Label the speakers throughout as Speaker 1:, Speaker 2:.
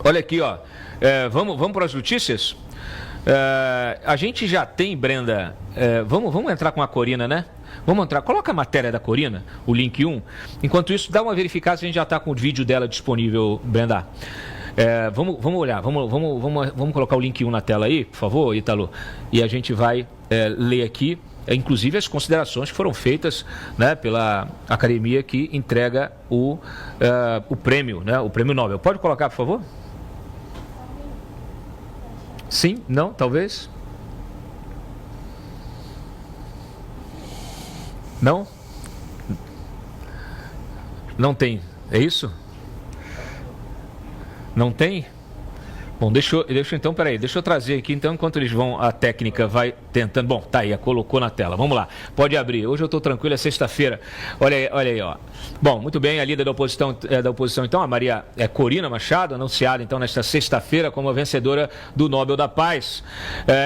Speaker 1: Olha aqui, ó. Vamos para as notícias? A gente já tem, Brenda, vamos entrar com a Corina, né? Vamos entrar, coloca a matéria da Corina, o link 1. Enquanto isso, dá uma verificada se a gente já está com o vídeo dela disponível, Brenda. Vamos olhar, vamos colocar o link 1 na tela aí, por favor, Ítalo. E a gente vai ler aqui, inclusive as considerações que foram feitas, né, pela academia que entrega o prêmio, né, o prêmio Nobel. Pode colocar, por favor? Sim? Não? Talvez? Não? Não tem. É isso? Não tem? Bom, deixa então, peraí, deixa eu trazer aqui, então, enquanto eles vão, a técnica vai tentando. Bom, tá aí, colocou na tela. Vamos lá, pode abrir. Hoje eu estou tranquilo, é sexta-feira. Olha aí, ó. Bom, muito bem, a líder da oposição, então, a Maria Corina Machado, anunciada, então, nesta sexta-feira como a vencedora do Nobel da Paz.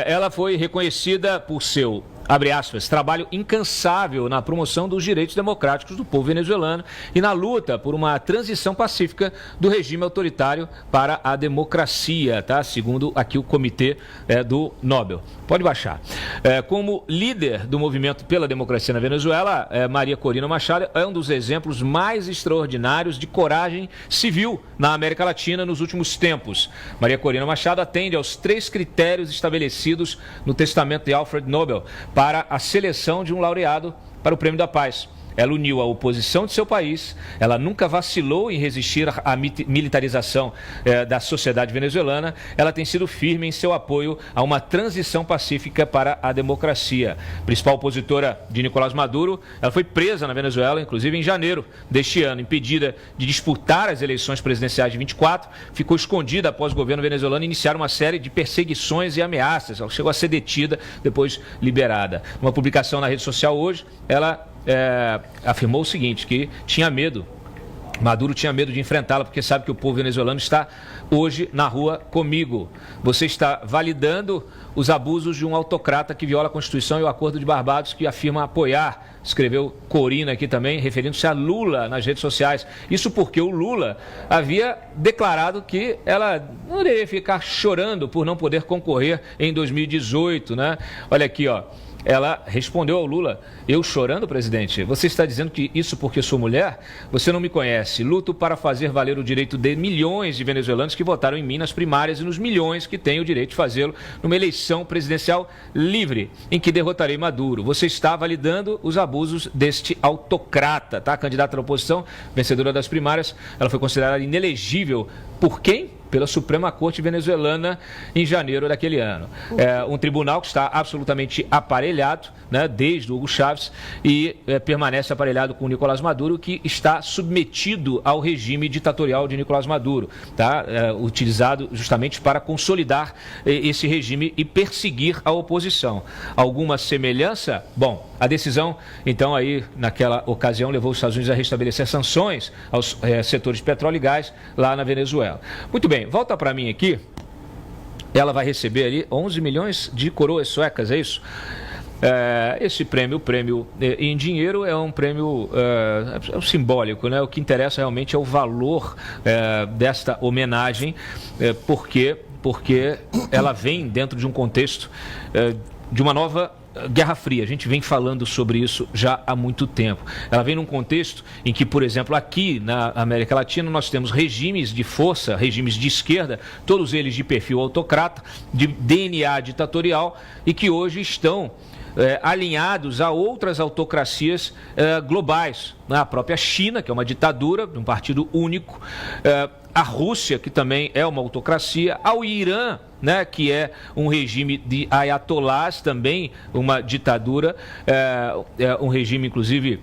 Speaker 1: Ela foi reconhecida por seu, abre aspas, trabalho incansável na promoção dos direitos democráticos do povo venezuelano e na luta por uma transição pacífica do regime autoritário para a democracia, tá? Segundo aqui o comitê do Nobel. Pode baixar. Como líder do movimento pela democracia na Venezuela, Maria Corina Machado é um dos exemplos mais extraordinários de coragem civil na América Latina nos últimos tempos. Maria Corina Machado atende aos 3 critérios estabelecidos no testamento de Alfred Nobel para a seleção de um laureado para o Prêmio da Paz. Ela uniu a oposição de seu país, ela nunca vacilou em resistir à militarização da sociedade venezuelana, ela tem sido firme em seu apoio a uma transição pacífica para a democracia. Principal opositora de Nicolás Maduro, ela foi presa na Venezuela, inclusive em janeiro deste ano, impedida de disputar as eleições presidenciais de 24, ficou escondida após o governo venezuelano iniciar uma série de perseguições e ameaças. Ela chegou a ser detida, depois liberada. Numa publicação na rede social hoje, ela afirmou o seguinte, que tinha medo, Maduro tinha medo de enfrentá-la, porque sabe que o povo venezuelano está hoje na rua comigo. Você está validando os abusos de um autocrata que viola a Constituição e o Acordo de Barbados, que afirma apoiar, escreveu Corina aqui também, referindo-se a Lula nas redes sociais. Isso porque o Lula havia declarado que ela não deveria ficar chorando por não poder concorrer em 2018, né? Olha aqui, ó. Ela respondeu ao Lula: eu chorando, presidente? Você está dizendo que isso porque sou mulher? Você não me conhece. Luto para fazer valer o direito de milhões de venezuelanos que votaram em mim nas primárias e nos milhões que têm o direito de fazê-lo numa eleição presidencial livre, em que derrotarei Maduro. Você está validando os abusos deste autocrata, tá? A candidata da oposição, vencedora das primárias, ela foi considerada inelegível por quem? Pela Suprema Corte venezuelana em janeiro daquele ano. Um tribunal que está absolutamente aparelhado, né, desde o Hugo Chávez, e permanece aparelhado com o Nicolás Maduro, que está submetido ao regime ditatorial de Nicolás Maduro, tá? Utilizado justamente para consolidar esse regime e perseguir a oposição. Alguma semelhança? Bom, a decisão, então, aí, naquela ocasião, levou os Estados Unidos a restabelecer sanções aos setores de petróleo e gás lá na Venezuela. Muito bem, volta para mim aqui. Ela vai receber ali 11 milhões de coroas suecas, é isso? Esse prêmio, o prêmio em dinheiro, é um prêmio simbólico, né? O que interessa realmente é o valor desta homenagem, porque ela vem dentro de um contexto de uma nova Guerra Fria. A gente vem falando sobre isso já há muito tempo. Ela vem num contexto em que, por exemplo, aqui na América Latina, nós temos regimes de força, regimes de esquerda, todos eles de perfil autocrata, de DNA ditatorial, e que hoje estão alinhados a outras autocracias globais. A própria China, que é uma ditadura, de um partido único, a Rússia, que também é uma autocracia, ao Irã, né, que é um regime de ayatolás, também uma ditadura, um regime, inclusive,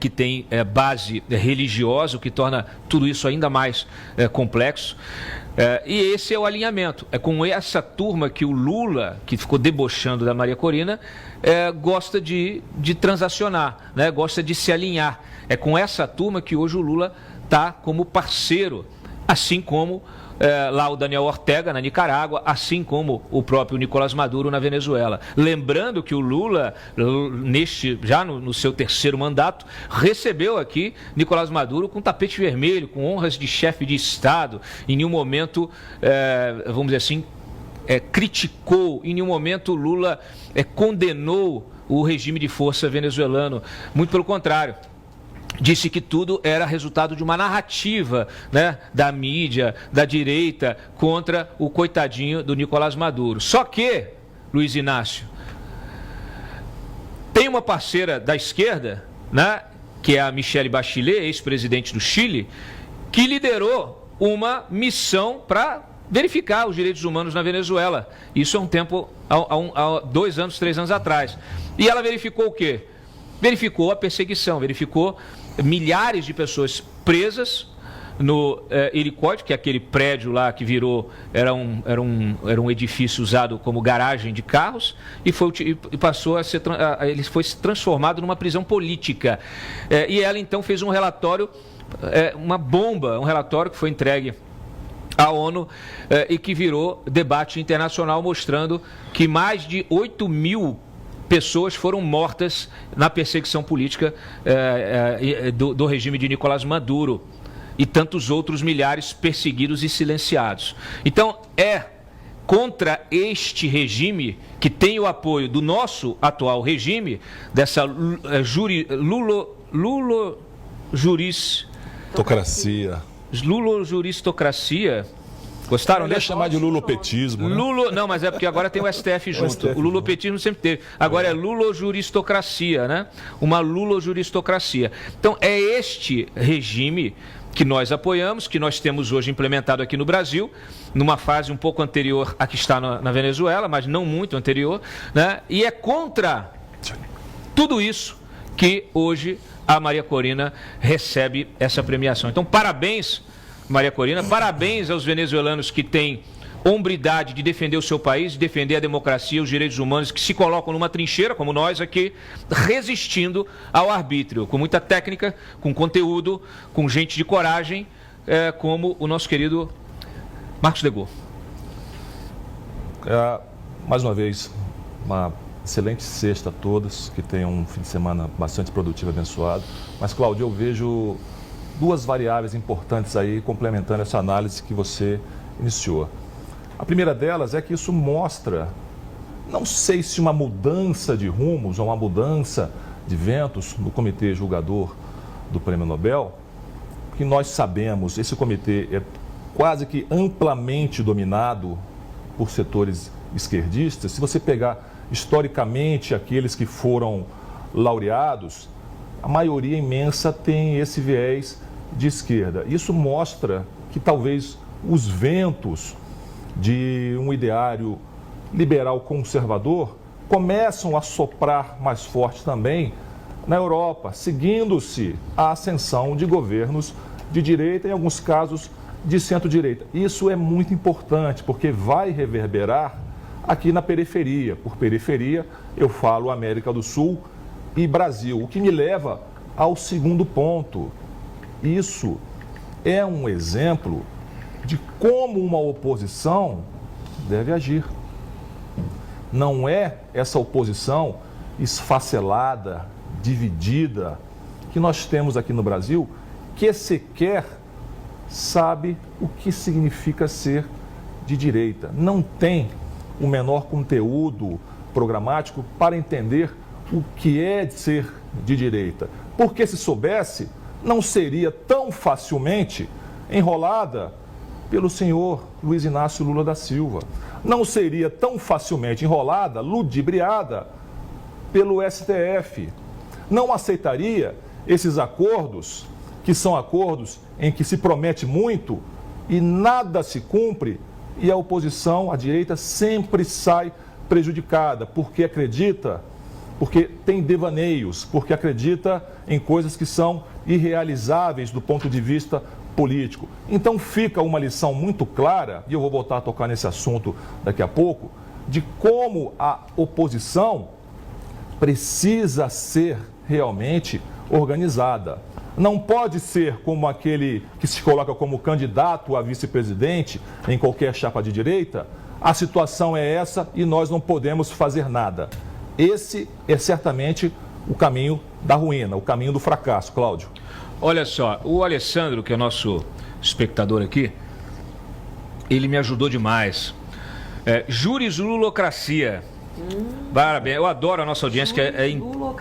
Speaker 1: que tem base religiosa, o que torna tudo isso ainda mais complexo. E esse é o alinhamento. É com essa turma que o Lula, que ficou debochando da Maria Corina, gosta de transacionar, né? Gosta de se alinhar. É com essa turma que hoje o Lula está como parceiro, assim como lá o Daniel Ortega na Nicarágua, assim como o próprio Nicolás Maduro na Venezuela. Lembrando que o Lula, já no seu terceiro mandato, recebeu aqui Nicolás Maduro com tapete vermelho, com honras de chefe de Estado. Em nenhum momento, vamos dizer assim, criticou, em nenhum momento Lula condenou o regime de força venezuelano. Muito pelo contrário. Disse que tudo era resultado de uma narrativa, né, da mídia, da direita, contra o coitadinho do Nicolás Maduro. Só que, Luiz Inácio, tem uma parceira da esquerda, né, que é a Michelle Bachelet, ex-presidente do Chile, que liderou uma missão para verificar os direitos humanos na Venezuela. Isso há um tempo, há 2 anos, 3 anos atrás. E ela verificou o quê? Verificou a perseguição, verificou milhares de pessoas presas no Helicoide, que é aquele prédio lá que virou, era um edifício usado como garagem de carros, e passou a ser, ele foi transformado numa prisão política. E ela então fez um relatório, um relatório que foi entregue à ONU e que virou debate internacional, mostrando que mais de 8.000 pessoas foram mortas na perseguição política do regime de Nicolás Maduro e tantos outros milhares perseguidos e silenciados. Então, contra este regime, que tem o apoio do nosso atual regime, dessa lulojuristocracia. Gostaram dessa?
Speaker 2: Chamar de lulopetismo, né?
Speaker 1: Não, mas é porque agora tem o STF junto. O lulopetismo sempre teve. Agora é lulojuristocracia, né? Uma lulojuristocracia. Então, é este regime que nós apoiamos, que nós temos hoje implementado aqui no Brasil, numa fase um pouco anterior à que está na Venezuela, mas não muito anterior, né? E é contra tudo isso que hoje a Maria Corina recebe essa premiação. Então, parabéns, Maria Corina, parabéns aos venezuelanos que têm hombridade de defender o seu país, de defender a democracia, os direitos humanos, que se colocam numa trincheira, como nós aqui, resistindo ao arbítrio, com muita técnica, com conteúdo, com gente de coragem, como o nosso querido Marcos Degô.
Speaker 2: Mais uma vez, uma excelente sexta a todos, que tenham um fim de semana bastante produtivo e abençoado. Mas, Cláudio, eu vejo 2 variáveis importantes aí, complementando essa análise que você iniciou. A primeira delas é que isso mostra, não sei se uma mudança de rumos ou uma mudança de ventos no comitê julgador do Prêmio Nobel, que nós sabemos, esse comitê é quase que amplamente dominado por setores esquerdistas. Se você pegar historicamente aqueles que foram laureados, a maioria imensa tem esse viés de esquerda. Isso mostra que talvez os ventos de um ideário liberal conservador começam a soprar mais forte também na Europa, seguindo-se a ascensão de governos de direita, em alguns casos de centro-direita. Isso é muito importante, porque vai reverberar aqui na periferia. Por periferia, eu falo América do Sul e Brasil, o que me leva ao segundo ponto. Isso é um exemplo de como uma oposição deve agir. Não é essa oposição esfacelada, dividida, que nós temos aqui no Brasil, que sequer sabe o que significa ser de direita. Não tem o menor conteúdo programático para entender o que é ser de direita. Porque se soubesse, não seria tão facilmente enrolada pelo senhor Luiz Inácio Lula da Silva. Não seria tão facilmente enrolada, ludibriada pelo STF. Não aceitaria esses acordos, que são acordos em que se promete muito e nada se cumpre, e a oposição, a direita, sempre sai prejudicada, porque acredita, porque tem devaneios, porque acredita em coisas que são irrealizáveis do ponto de vista político. Então fica uma lição muito clara, e eu vou voltar a tocar nesse assunto daqui a pouco, de como a oposição precisa ser realmente organizada. não pode ser como aquele que se coloca como candidato a vice-presidente em qualquer chapa de direita. A situação é essa e nós não podemos fazer nada. Esse é certamente o caminho da ruína, o caminho do fracasso, Cláudio.
Speaker 1: Olha só, o Alessandro, que é nosso espectador aqui, ele me ajudou demais. Jurizlulocracia. Parabéns, eu adoro a nossa audiência, que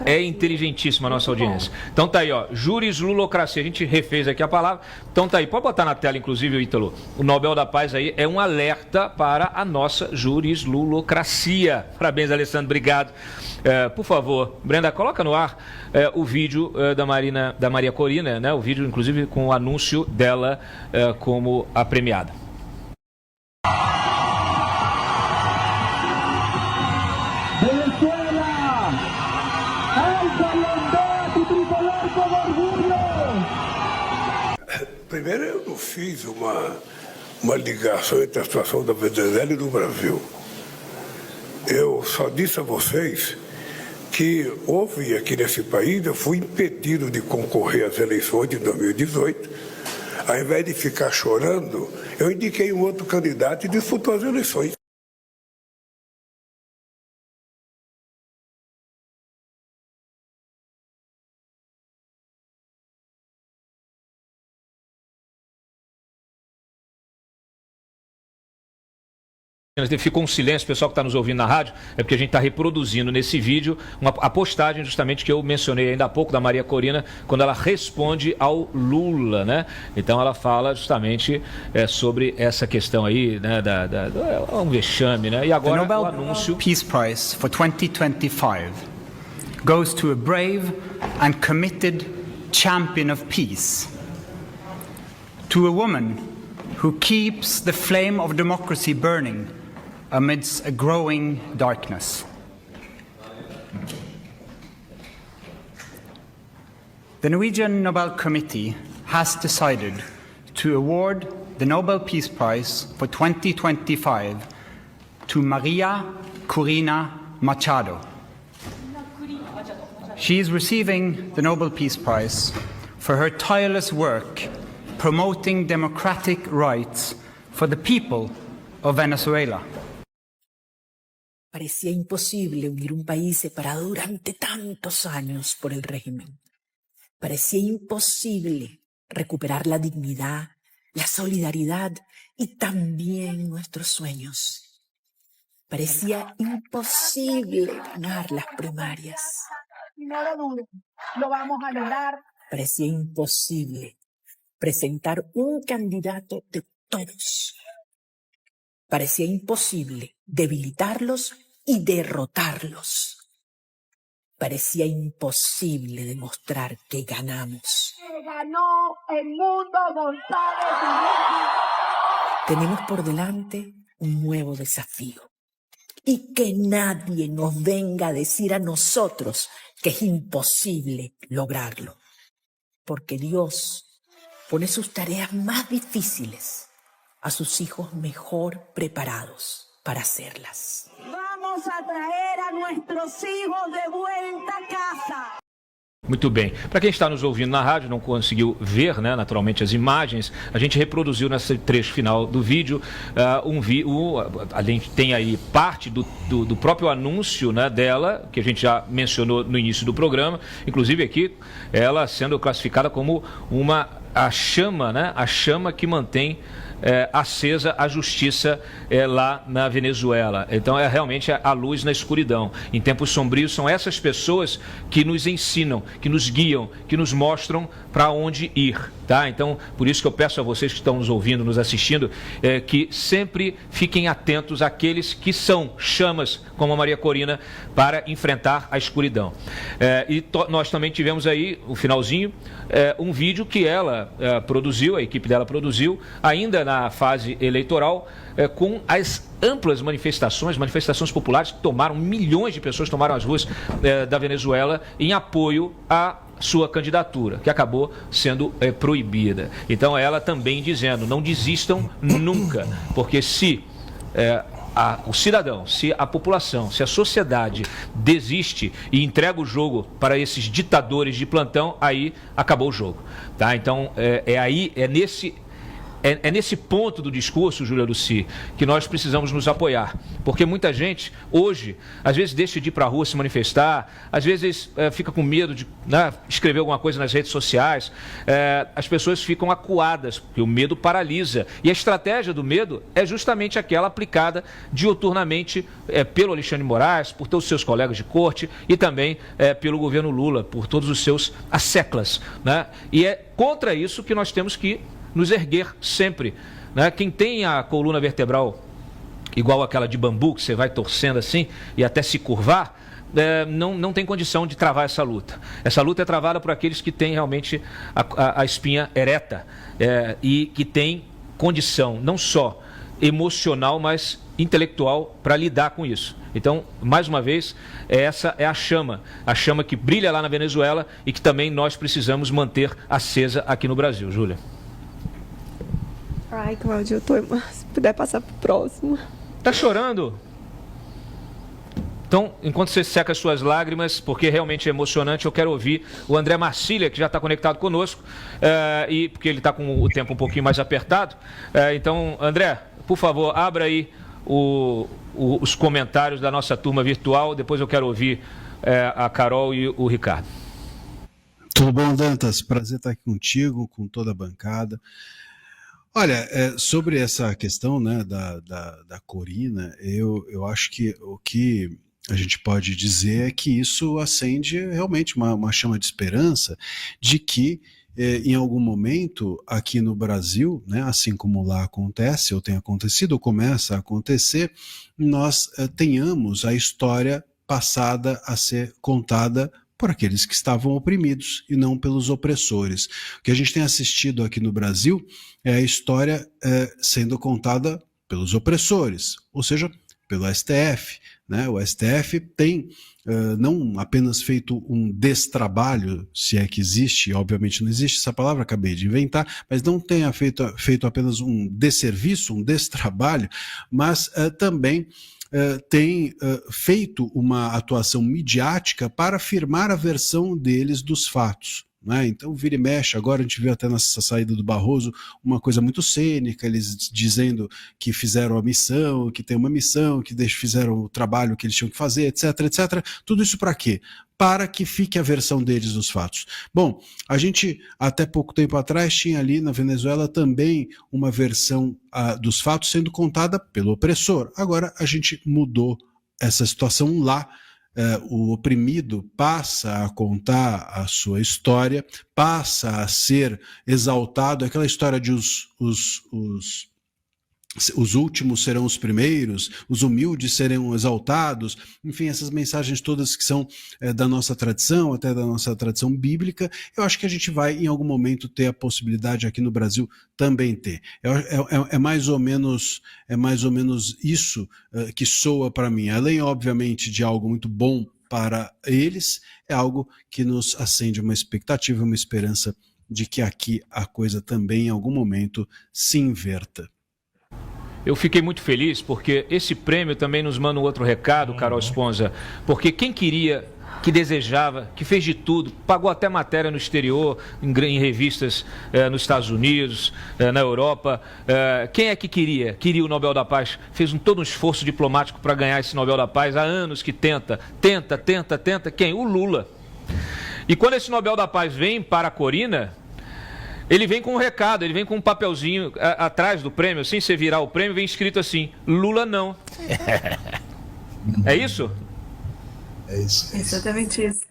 Speaker 1: é inteligentíssima a nossa audiência. Então tá aí, ó, jurizlulocracia, a gente refez aqui a palavra, então tá aí, pode botar na tela, inclusive, Ítalo, o Nobel da Paz aí é um alerta para a nossa jurizlulocracia. Parabéns, Alessandro, obrigado. Por favor, Brenda, coloca no ar o vídeo da Maria Corina, né? O vídeo, inclusive, com o anúncio dela como a premiada.
Speaker 3: Primeiro, eu não fiz uma ligação entre a situação da Venezuela e do Brasil. Eu só disse a vocês que houve aqui nesse país, eu fui impedido de concorrer às eleições de 2018. Ao invés de ficar chorando, eu indiquei um outro candidato e disputou as eleições.
Speaker 1: Ficou um silêncio, pessoal que está nos ouvindo na rádio, é porque a gente está reproduzindo nesse vídeo a postagem justamente que eu mencionei ainda há pouco da Maria Corina, quando ela responde ao Lula, né? Então ela fala justamente sobre essa questão aí, né, um vexame, né? E agora o anúncio.
Speaker 4: The Nobel Peace Prize for 2025 goes to a brave and committed champion of peace, to a woman who keeps the flame of democracy burning amidst a growing darkness. The Norwegian Nobel Committee has decided to award the Nobel Peace Prize for 2025 to Maria Corina Machado. She is receiving the Nobel Peace Prize for her tireless work promoting democratic rights for the people of Venezuela.
Speaker 5: Parecía imposible unir un país separado durante tantos años por el régimen. Parecía imposible recuperar la dignidad, la solidaridad y también nuestros sueños. Parecía imposible ganar las primarias.
Speaker 6: No lo dudo, lo vamos a lograr.
Speaker 5: Parecía imposible presentar un candidato de todos. Parecía imposible debilitarlos y derrotarlos. Parecía imposible demostrar que ganamos.
Speaker 6: Ganó el mundo González.
Speaker 5: Tenemos por delante un nuevo desafío. Y que nadie nos venga a decir a nosotros que es imposible lograrlo. Porque Dios pone sus tareas más difíciles a sus hijos mejor preparados para hacerlas.
Speaker 6: Vamos a traer a nuestros hijos de vuelta a casa.
Speaker 1: Muito bem. Para quem está nos ouvindo na rádio, não conseguiu ver, né, naturalmente, as imagens, a gente reproduziu nesse trecho final do vídeo. A gente tem aí parte do próprio anúncio, né, dela, que a gente já mencionou no início do programa, inclusive aqui, ela sendo classificada como a chama, né, a chama que mantém acesa a justiça lá na Venezuela. Então é realmente a luz na escuridão. Em tempos sombrios são essas pessoas que nos ensinam, que nos guiam, que nos mostram para onde ir, tá? Então, por isso que eu peço a vocês que estão nos ouvindo, nos assistindo, que sempre fiquem atentos àqueles que são chamas, como a Maria Corina, para enfrentar a escuridão. Nós também tivemos aí, o finalzinho, um vídeo que ela produziu, a equipe dela produziu, ainda na fase eleitoral, com as amplas manifestações populares que milhões de pessoas tomaram as ruas da Venezuela em apoio à sua candidatura, que acabou sendo proibida. Então ela também dizendo, não desistam nunca, porque se o cidadão, se a população, se a sociedade desiste e entrega o jogo para esses ditadores de plantão, aí acabou o jogo. Tá? Então, é nesse ponto do discurso, Júlia Luci, que nós precisamos nos apoiar. Porque muita gente, hoje, às vezes deixa de ir para a rua se manifestar, às vezes fica com medo de escrever alguma coisa nas redes sociais. As pessoas ficam acuadas, porque o medo paralisa. E a estratégia do medo é justamente aquela aplicada diuturnamente pelo Alexandre de Moraes, por todos os seus colegas de corte e também pelo governo Lula, por todos os seus asseclas. Né? E é contra isso que nós temos que nos erguer sempre. Né? Quem tem a coluna vertebral igual aquela de bambu, que você vai torcendo assim e até se curvar, não tem condição de travar essa luta. Essa luta é travada por aqueles que têm realmente a espinha ereta e que têm condição não só emocional, mas intelectual para lidar com isso. Então, mais uma vez, essa é a chama que brilha lá na Venezuela e que também nós precisamos manter acesa aqui no Brasil. Júlia.
Speaker 7: Ai, Cláudio, se puder passar pro próximo.
Speaker 1: Tá chorando? Então, enquanto você seca as suas lágrimas, porque realmente é emocionante, eu quero ouvir o André Marcília, que já está conectado conosco, e porque ele está com o tempo um pouquinho mais apertado. Então, André, por favor, abra aí os comentários da nossa turma virtual, depois eu quero ouvir a Carol e o Ricardo.
Speaker 8: Tudo bom, Dantas? Prazer estar aqui contigo, com toda a bancada. Olha, sobre essa questão, né, da Corina, eu acho que o que a gente pode dizer é que isso acende realmente uma chama de esperança de que em algum momento aqui no Brasil, né, assim como lá acontece, ou tem acontecido, ou começa a acontecer, nós tenhamos a história passada a ser contada por aqueles que estavam oprimidos e não pelos opressores. O que a gente tem assistido aqui no Brasil é a história sendo contada pelos opressores, ou seja, pelo STF. Né? O STF tem não apenas feito um destrabalho, se é que existe, obviamente não existe essa palavra, acabei de inventar, mas não tenha feito apenas um desserviço, um destrabalho, mas também tem feito uma atuação midiática para afirmar a versão deles dos fatos. Né? Então, vira e mexe, agora a gente viu até nessa saída do Barroso uma coisa muito cênica, eles dizendo que fizeram a missão, que tem uma missão, que fizeram o trabalho que eles tinham que fazer, etc, etc. Tudo isso para quê? Para que fique a versão deles dos fatos. Bom, a gente até pouco tempo atrás tinha ali na Venezuela também uma versão dos fatos sendo contada pelo opressor. Agora a gente mudou essa situação lá. O oprimido passa a contar a sua história, passa a ser exaltado, aquela história de os últimos serão os primeiros, os humildes serão exaltados, enfim, essas mensagens todas que são da nossa tradição, até da nossa tradição bíblica, eu acho que a gente vai em algum momento ter a possibilidade aqui no Brasil também ter. É mais ou menos isso que soa para mim, além obviamente de algo muito bom para eles, é algo que nos acende uma expectativa, uma esperança de que aqui a coisa também em algum momento se inverta.
Speaker 1: Eu fiquei muito feliz porque esse prêmio também nos manda um outro recado, Carol Esponza, porque quem queria, que desejava, que fez de tudo, pagou até matéria no exterior, em revistas nos Estados Unidos, na Europa, quem é que queria o Nobel da Paz, fez todo um esforço diplomático para ganhar esse Nobel da Paz, há anos que tenta, quem? O Lula. E quando esse Nobel da Paz vem para a Corina, ele vem com um recado, ele vem com um papelzinho atrás do prêmio, assim, você virar o prêmio, vem escrito assim, Lula não. É isso?
Speaker 9: É isso.
Speaker 10: Exatamente isso.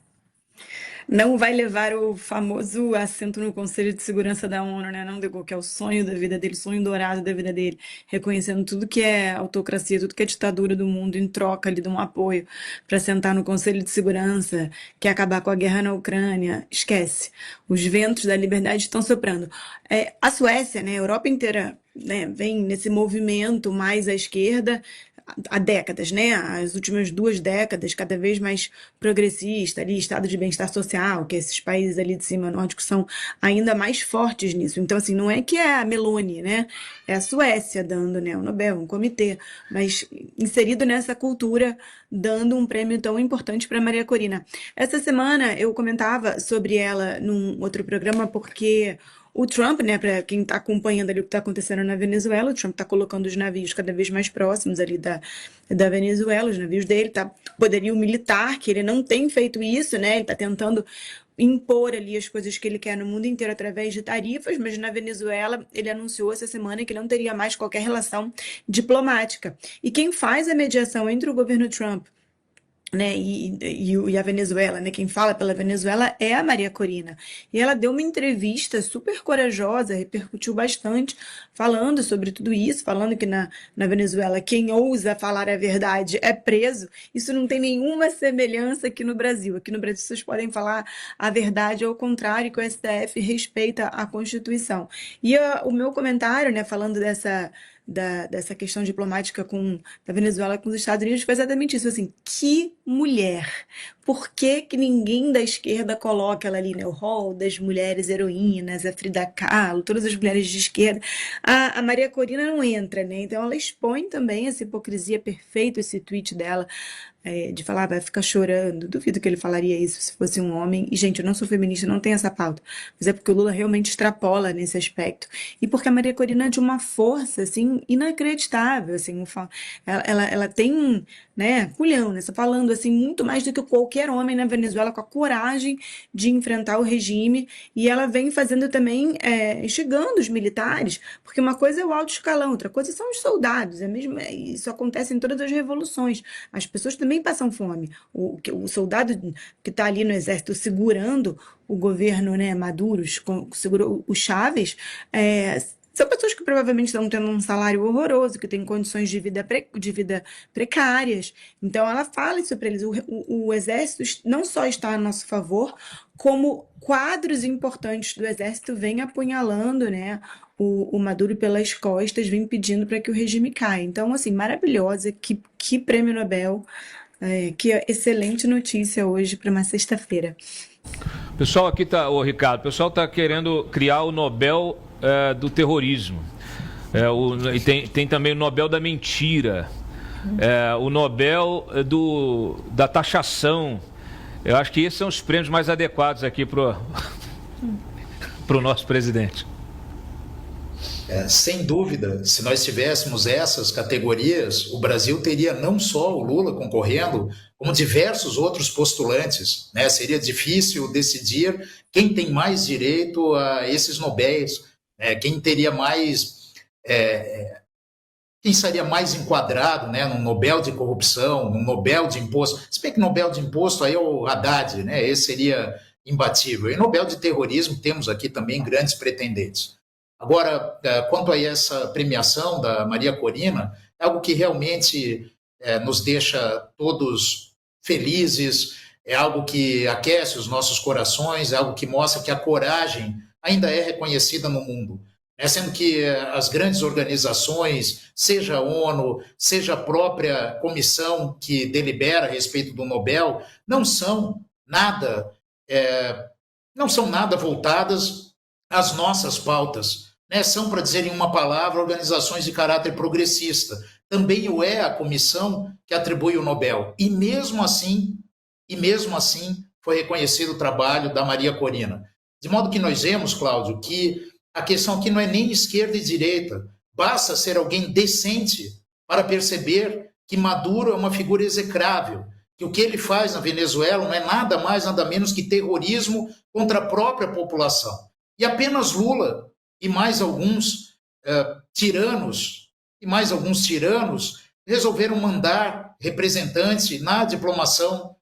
Speaker 10: Não vai levar o famoso assento no Conselho de Segurança da ONU, né? Não Degol, que é o sonho da vida dele, sonho dourado da vida dele, reconhecendo tudo que é autocracia, tudo que é ditadura do mundo, em troca ali de um apoio para sentar no Conselho de Segurança, que é acabar com a guerra na Ucrânia. Esquece. Os ventos da liberdade estão soprando. A Suécia, né, a Europa inteira, né, vem nesse movimento mais à esquerda, há décadas, né? As últimas 2 décadas, cada vez mais progressista, ali, estado de bem-estar social, que esses países ali de cima nórdicos são ainda mais fortes nisso. Então, assim, não é que é a Meloni, né? É a Suécia dando, né, o Nobel, um comitê, mas inserido nessa cultura, dando um prêmio tão importante para Maria Corina. Essa semana eu comentava sobre ela num outro programa, porque o Trump, né, para quem está acompanhando ali o que está acontecendo na Venezuela, o Trump está colocando os navios cada vez mais próximos ali da Venezuela, os navios dele, tá, poderio militar, que ele não tem feito isso, né, ele está tentando impor ali as coisas que ele quer no mundo inteiro através de tarifas, mas na Venezuela ele anunciou essa semana que não teria mais qualquer relação diplomática. E quem faz a mediação entre o governo Trump, né, e a Venezuela, né, quem fala pela Venezuela é a Maria Corina. E ela deu uma entrevista super corajosa, repercutiu bastante, falando sobre tudo isso, falando que na Venezuela quem ousa falar a verdade é preso. Isso não tem nenhuma semelhança aqui no Brasil. Aqui no Brasil vocês podem falar a verdade ao contrário, que o STF respeita a Constituição. E o meu comentário, né, falando dessa questão diplomática da Venezuela com os Estados Unidos foi exatamente isso, assim, que mulher! Por que ninguém da esquerda coloca ela ali, né, o rol das mulheres heroínas, a Frida Kahlo, todas as mulheres de esquerda? A Maria Corina não entra, né, então ela expõe também essa hipocrisia perfeita, esse tweet dela, de falar, vai ficar chorando. Duvido que ele falaria isso se fosse um homem. E, gente, eu não sou feminista, não tenho essa pauta. Mas é porque o Lula realmente extrapola nesse aspecto. E porque a Maria Corina é de uma força, assim, inacreditável, assim. Ela tem, né, culhão, né? Você falando, assim, muito mais do que qualquer homem na Venezuela, com a coragem de enfrentar o regime. E ela vem fazendo também, instigando os militares, porque uma coisa é o alto escalão, outra coisa são os soldados. Isso acontece em todas as revoluções. As pessoas também passam fome. O soldado que está ali no exército segurando o governo, né, Maduro, segurou o Chávez, são pessoas que provavelmente estão tendo um salário horroroso, que têm condições de vida precárias. Então, ela fala isso para eles. O exército não só está a nosso favor, como quadros importantes do exército vêm apunhalando, né, o Maduro pelas costas, vem pedindo para que o regime caia. Então, assim, maravilhosa, que prêmio Nobel, que excelente notícia hoje para uma sexta-feira.
Speaker 1: Pessoal, aqui tá, Ricardo, o pessoal está querendo criar o Nobel do terrorismo. E tem também o Nobel da mentira, o Nobel da taxação. Eu acho que esses são os prêmios mais adequados aqui para o nosso presidente.
Speaker 11: Sem dúvida, se nós tivéssemos essas categorias, o Brasil teria não só o Lula concorrendo, como diversos outros postulantes, né? Seria difícil decidir quem tem mais direito a esses Nobéis, quem teria mais, quem estaria mais enquadrado, né, num Nobel de corrupção, num Nobel de imposto. Se bem que Nobel de imposto aí é o Haddad, né? Esse seria imbatível. E Nobel de terrorismo temos aqui também grandes pretendentes. Agora, quanto a essa premiação da Maria Corina, é algo que realmente nos deixa todos felizes, é algo que aquece os nossos corações, é algo que mostra que a coragem ainda é reconhecida no mundo. Sendo que as grandes organizações, seja a ONU, seja a própria comissão que delibera a respeito do Nobel, não são nada voltadas às nossas pautas. São, para dizer em uma palavra, organizações de caráter progressista. Também o é a comissão que atribui o Nobel. E mesmo assim, foi reconhecido o trabalho da Maria Corina. De modo que nós vemos, Cláudio, que a questão aqui não é nem esquerda e direita. Basta ser alguém decente para perceber que Maduro é uma figura execrável, que o que ele faz na Venezuela não é nada mais, nada menos que terrorismo contra a própria população. E apenas Lula e mais alguns tiranos resolveram mandar representante na diplomação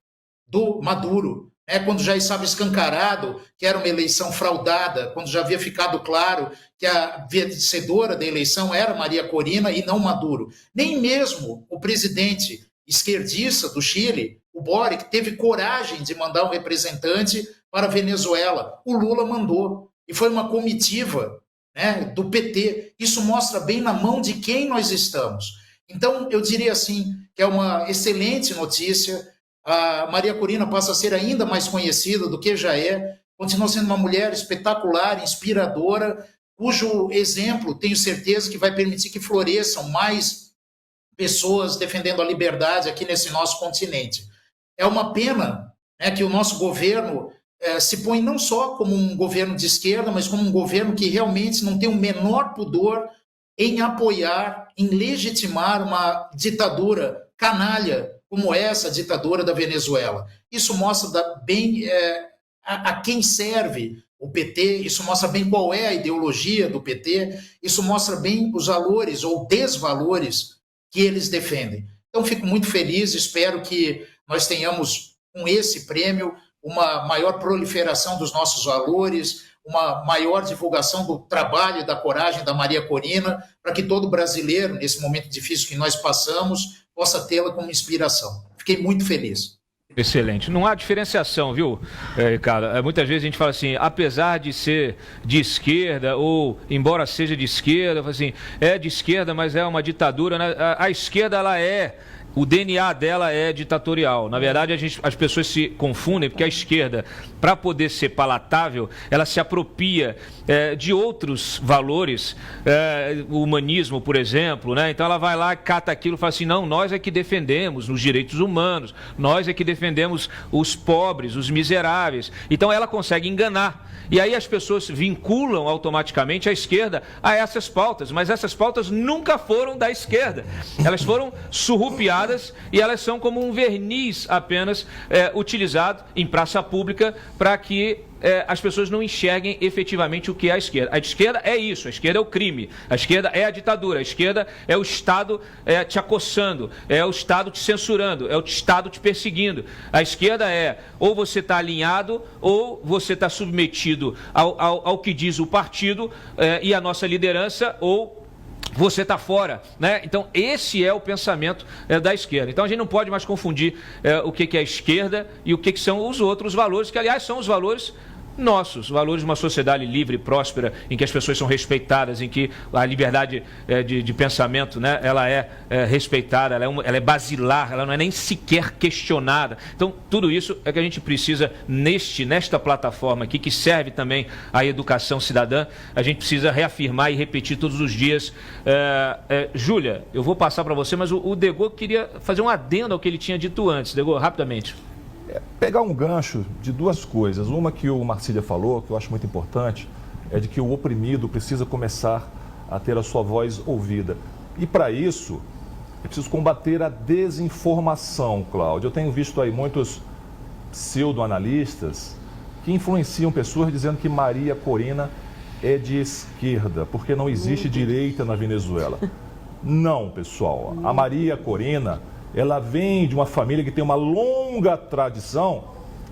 Speaker 11: do Maduro, quando já estava escancarado que era uma eleição fraudada, quando já havia ficado claro que a vencedora da eleição era Maria Corina e não Maduro. Nem mesmo o presidente esquerdista do Chile, o Boric, teve coragem de mandar um representante para a Venezuela. O Lula mandou, e foi uma comitiva do PT. Isso mostra bem na mão de quem nós estamos. Então, eu diria assim, que é uma excelente notícia. A Maria Corina passa a ser ainda mais conhecida do que já é, continua sendo uma mulher espetacular, inspiradora, cujo exemplo, tenho certeza, que vai permitir que floresçam mais pessoas defendendo a liberdade aqui nesse nosso continente. É uma pena, né, que o nosso governo se põe não só como um governo de esquerda, mas como um governo que realmente não tem o menor pudor em apoiar, em legitimar uma ditadura canalha como essa ditadura da Venezuela. Isso mostra bem a quem serve o PT, isso mostra bem qual é a ideologia do PT, isso mostra bem os valores ou desvalores que eles defendem. Então, fico muito feliz, espero que nós tenhamos, com esse prêmio, uma maior proliferação dos nossos valores, uma maior divulgação do trabalho e da coragem da Maria Corina, para que todo brasileiro, nesse momento difícil que nós passamos, possa tê-la como inspiração. Fiquei muito feliz.
Speaker 1: Excelente. Não há diferenciação, viu, Ricardo? Muitas vezes a gente fala assim, apesar de ser de esquerda, ou embora seja de esquerda, assim, é de esquerda, mas é uma ditadura, né? A esquerda, ela é... O DNA dela é ditatorial. Na verdade, as pessoas se confundem porque a esquerda, para poder ser palatável, ela se apropria de outros valores, o humanismo, por exemplo, né? Então ela vai lá, cata aquilo e fala assim, não, nós é que defendemos os direitos humanos, nós é que defendemos os pobres, os miseráveis. Então ela consegue enganar. E aí as pessoas vinculam automaticamente a esquerda a essas pautas, mas essas pautas nunca foram da esquerda. Elas foram surrupiadas e elas são como um verniz apenas utilizado em praça pública para que as pessoas não enxerguem efetivamente o que é a esquerda. A esquerda é isso, a esquerda é o crime, a esquerda é a ditadura, a esquerda é o Estado te acossando, é o Estado te censurando, é o Estado te perseguindo. A esquerda é ou você está alinhado ou você está submetido ao que diz o partido e a nossa liderança, ou você está fora, né? Então, esse é o pensamento da esquerda. Então, a gente não pode mais confundir o que é a esquerda e o que são os outros valores, que, aliás, são os valores nossos, valores de uma sociedade livre e próspera, em que as pessoas são respeitadas, em que a liberdade de pensamento, né, ela é respeitada, ela é basilar, ela não é nem sequer questionada. Então, tudo isso é que a gente precisa, nesta plataforma aqui, que serve também à educação cidadã, a gente precisa reafirmar e repetir todos os dias. Júlia, eu vou passar para você, mas o Degô queria fazer um adendo ao que ele tinha dito antes. Degô, rapidamente.
Speaker 2: Pegar um gancho de duas coisas. Uma que o Marcília falou, que eu acho muito importante, é de que o oprimido precisa começar a ter a sua voz ouvida. E para isso, é preciso combater a desinformação, Cláudio. Eu tenho visto aí muitos pseudo-analistas que influenciam pessoas dizendo que Maria Corina é de esquerda, porque não existe direita na Venezuela. Não, pessoal. A Maria Corina, ela vem de uma família que tem uma longa tradição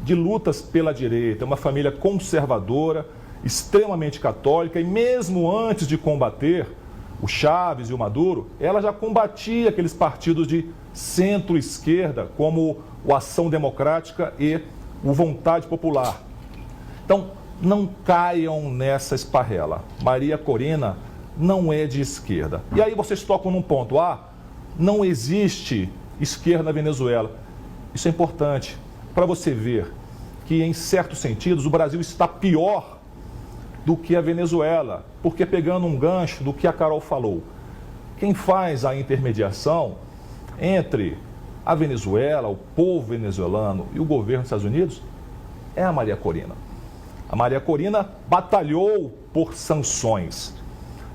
Speaker 2: de lutas pela direita, uma família conservadora, extremamente católica, e mesmo antes de combater o Chávez e o Maduro, ela já combatia aqueles partidos de centro-esquerda, como o Ação Democrática e o Vontade Popular. Então, não caiam nessa esparrela. Maria Corina não é de esquerda. E aí vocês tocam num ponto, não existe esquerda na Venezuela. Isso é importante para você ver que, em certos sentidos, o Brasil está pior do que a Venezuela, porque, pegando um gancho do que a Carol falou, quem faz a intermediação entre a Venezuela, o povo venezuelano e o governo dos Estados Unidos é a Maria Corina. A Maria Corina batalhou por sanções,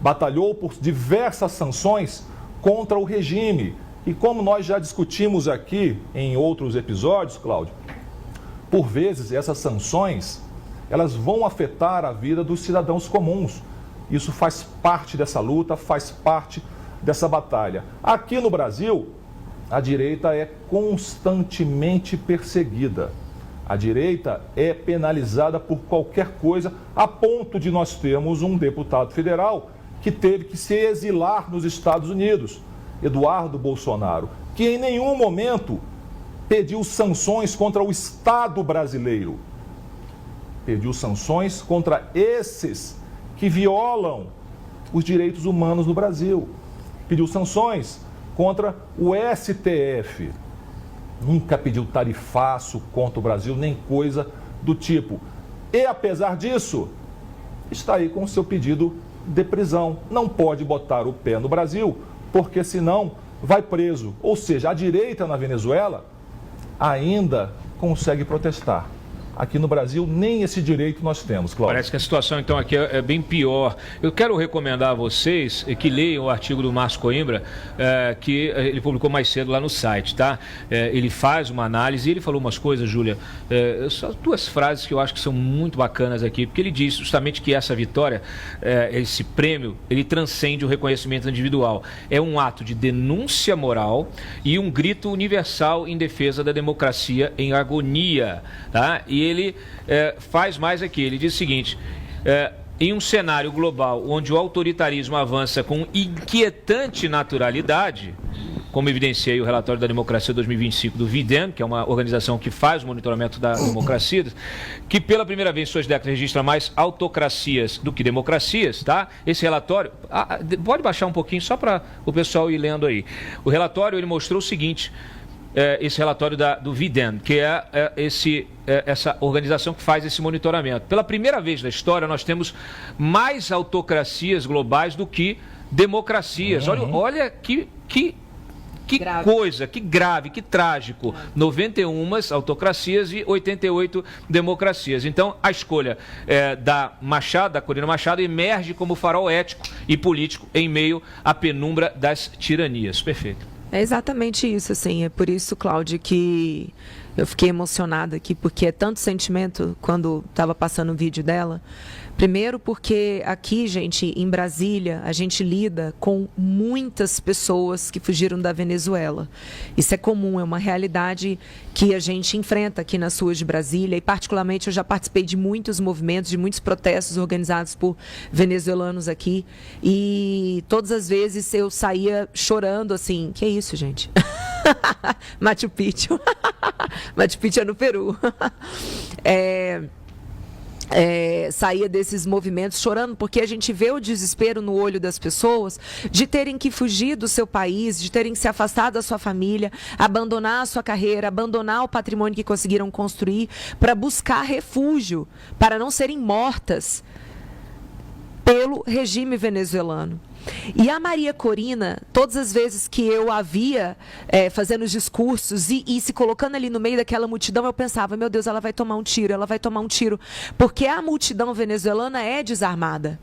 Speaker 2: batalhou por diversas sanções contra o regime. E como nós já discutimos aqui em outros episódios, Cláudio, por vezes essas sanções, elas vão afetar a vida dos cidadãos comuns. Isso faz parte dessa luta, faz parte dessa batalha. Aqui no Brasil, a direita é constantemente perseguida. A direita é penalizada por qualquer coisa, a ponto de nós termos um deputado federal que teve que se exilar nos Estados Unidos, Eduardo Bolsonaro, que em nenhum momento pediu sanções contra o Estado brasileiro. Pediu sanções contra esses que violam os direitos humanos no Brasil. Pediu sanções contra o STF. Nunca pediu tarifaço contra o Brasil, nem coisa do tipo. E, apesar disso, está aí com o seu pedido de prisão. Não pode botar o pé no Brasil, porque senão vai preso. Ou seja, a direita na Venezuela ainda consegue protestar. Aqui no Brasil, nem esse direito nós temos, Cláudio.
Speaker 1: Parece que a situação, então, aqui é bem pior. Eu quero recomendar a vocês que leiam o artigo do Márcio Coimbra, que ele publicou mais cedo lá no site, tá? Ele faz uma análise e ele falou umas coisas, Júlia, só 2 frases que eu acho que são muito bacanas aqui, porque ele diz justamente que essa vitória, esse prêmio, ele transcende o reconhecimento individual. É um ato de denúncia moral e um grito universal em defesa da democracia em agonia, tá? E ele faz mais aqui, ele diz o seguinte, em um cenário global onde o autoritarismo avança com inquietante naturalidade, como evidenciei o relatório da Democracia 2025 do VIDEM, que é uma organização que faz o monitoramento da democracia, que pela primeira vez em suas décadas registra mais autocracias do que democracias, tá? Esse relatório, pode baixar um pouquinho só para o pessoal ir lendo aí. O relatório, ele mostrou o seguinte, esse relatório do VIDEM, que é essa organização que faz esse monitoramento. Pela primeira vez na história, nós temos mais autocracias globais do que democracias. Olha que grave. Coisa, que grave, que trágico. 91 autocracias e 88 democracias. Então, a escolha da Corina Machado, emerge como farol ético e político em meio à penumbra das tiranias. Perfeito.
Speaker 7: É exatamente isso, assim, é por isso, Cláudia, que eu fiquei emocionada aqui, porque é tanto sentimento quando estava passando o vídeo dela. Primeiro porque aqui, gente, em Brasília, a gente lida com muitas pessoas que fugiram da Venezuela. Isso é comum, é uma realidade que a gente enfrenta aqui nas ruas de Brasília e, particularmente, eu já participei de muitos movimentos, de muitos protestos organizados por venezuelanos aqui e todas as vezes eu saía chorando assim, que é isso, gente? Machu Picchu. Machu Picchu é no Peru. Saía desses movimentos chorando, porque a gente vê o desespero no olho das pessoas de terem que fugir do seu país, de terem que se afastar da sua família, abandonar a sua carreira, abandonar o patrimônio que conseguiram construir para buscar refúgio, para não serem mortas pelo regime venezuelano. E a Maria Corina, todas as vezes que eu a via fazendo os discursos e se colocando ali no meio daquela multidão, eu pensava, meu Deus, ela vai tomar um tiro, porque a multidão venezuelana é desarmada.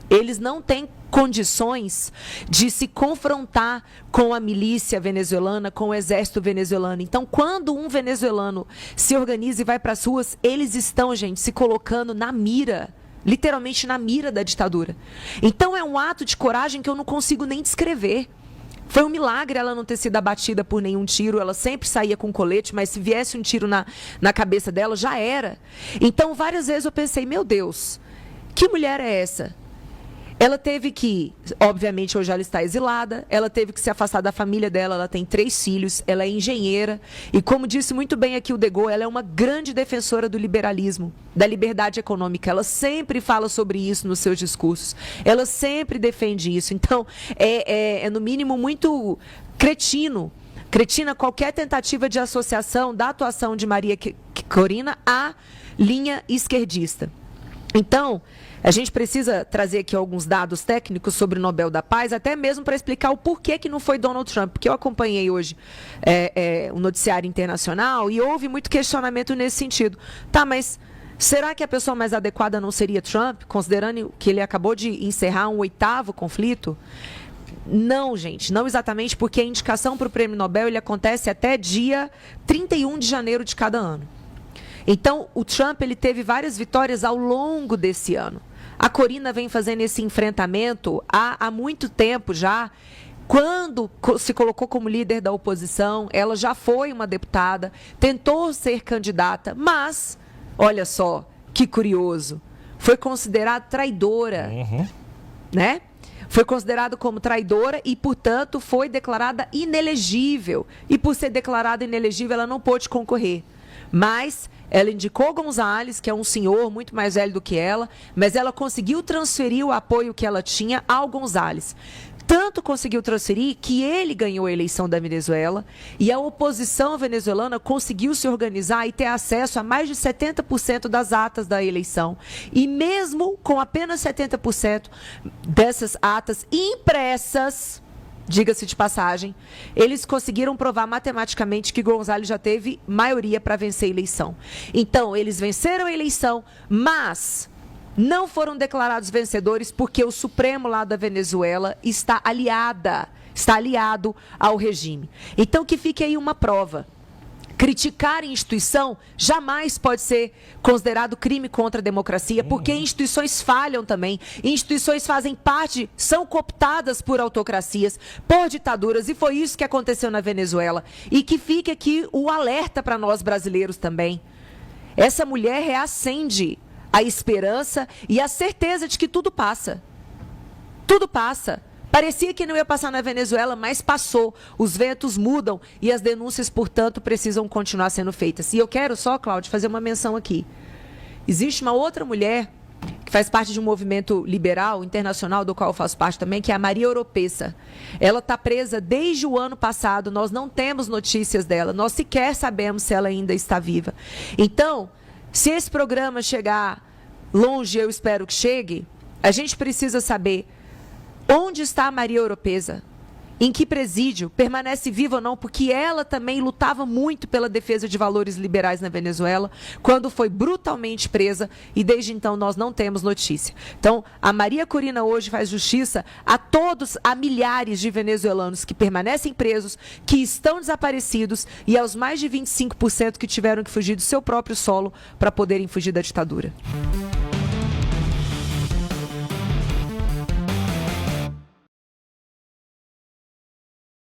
Speaker 7: Eles não têm condições de se confrontar com a milícia venezuelana, com o exército venezuelano. Então, quando um venezuelano se organiza e vai para as ruas, eles estão, gente, se colocando na mira, literalmente na mira da ditadura. Então é um ato de coragem que eu não consigo nem descrever. Foi um milagre ela não ter sido abatida por nenhum tiro, ela sempre saía com colete, mas se viesse um tiro na cabeça dela, já era. Então várias vezes eu pensei, meu Deus, que mulher é essa? Ela teve que, obviamente hoje ela está exilada, ela teve que se afastar da família dela, ela tem 3 filhos, ela é engenheira e, como disse muito bem aqui o De Gaulle, ela é uma grande defensora do liberalismo, da liberdade econômica. Ela sempre fala sobre isso nos seus discursos, ela sempre defende isso. Então, é no mínimo muito cretina qualquer tentativa de associação da atuação de Maria Corina à linha esquerdista. Então, a gente precisa trazer aqui alguns dados técnicos sobre o Nobel da Paz, até mesmo para explicar o porquê que não foi Donald Trump, porque eu acompanhei hoje o noticiário internacional e houve muito questionamento nesse sentido. Tá, mas será que a pessoa mais adequada não seria Trump, considerando que ele acabou de encerrar um 8º conflito? Não, gente, não exatamente, porque a indicação para o Prêmio Nobel ele acontece até dia 31 de janeiro de cada ano. Então, o Trump ele teve várias vitórias ao longo desse ano. A Corina vem fazendo esse enfrentamento há muito tempo já. Quando se colocou como líder da oposição, ela já foi uma deputada, tentou ser candidata, mas, olha só, que curioso, foi considerada traidora, né? Foi considerada como traidora e, portanto, foi declarada inelegível. E por ser declarada inelegível, ela não pôde concorrer. Mas ela indicou González, que é um senhor muito mais velho do que ela, mas ela conseguiu transferir o apoio que ela tinha ao González. Tanto conseguiu transferir que ele ganhou a eleição da Venezuela e a oposição venezuelana conseguiu se organizar e ter acesso a mais de 70% das atas da eleição. E mesmo com apenas 70% dessas atas impressas, diga-se de passagem, eles conseguiram provar matematicamente que González já teve maioria para vencer a eleição. Então, eles venceram a eleição, mas não foram declarados vencedores porque o Supremo lá da Venezuela está aliado ao regime. Então, que fique aí uma prova. Criticar a instituição jamais pode ser considerado crime contra a democracia, porque instituições falham também. Instituições fazem parte, são cooptadas por autocracias, por ditaduras, e foi isso que aconteceu na Venezuela. E que fique aqui o alerta para nós brasileiros também. Essa mulher reacende a esperança e a certeza de que tudo passa. Tudo passa. Parecia que não ia passar na Venezuela, mas passou. Os ventos mudam e as denúncias, portanto, precisam continuar sendo feitas. E eu quero só, Cláudio, fazer uma menção aqui. Existe uma outra mulher que faz parte de um movimento liberal internacional, do qual eu faço parte também, que é a Maria Oropesa. Ela está presa desde o ano passado, nós não temos notícias dela, nós sequer sabemos se ela ainda está viva. Então, se esse programa chegar longe, eu espero que chegue, a gente precisa saber onde está a Maria Oropesa, em que presídio, permanece viva ou não, porque ela também lutava muito pela defesa de valores liberais na Venezuela, quando foi brutalmente presa, e desde então nós não temos notícia. Então, a Maria Corina hoje faz justiça a milhares de venezuelanos que permanecem presos, que estão desaparecidos, e aos mais de 25% que tiveram que fugir do seu próprio solo para poderem fugir da ditadura.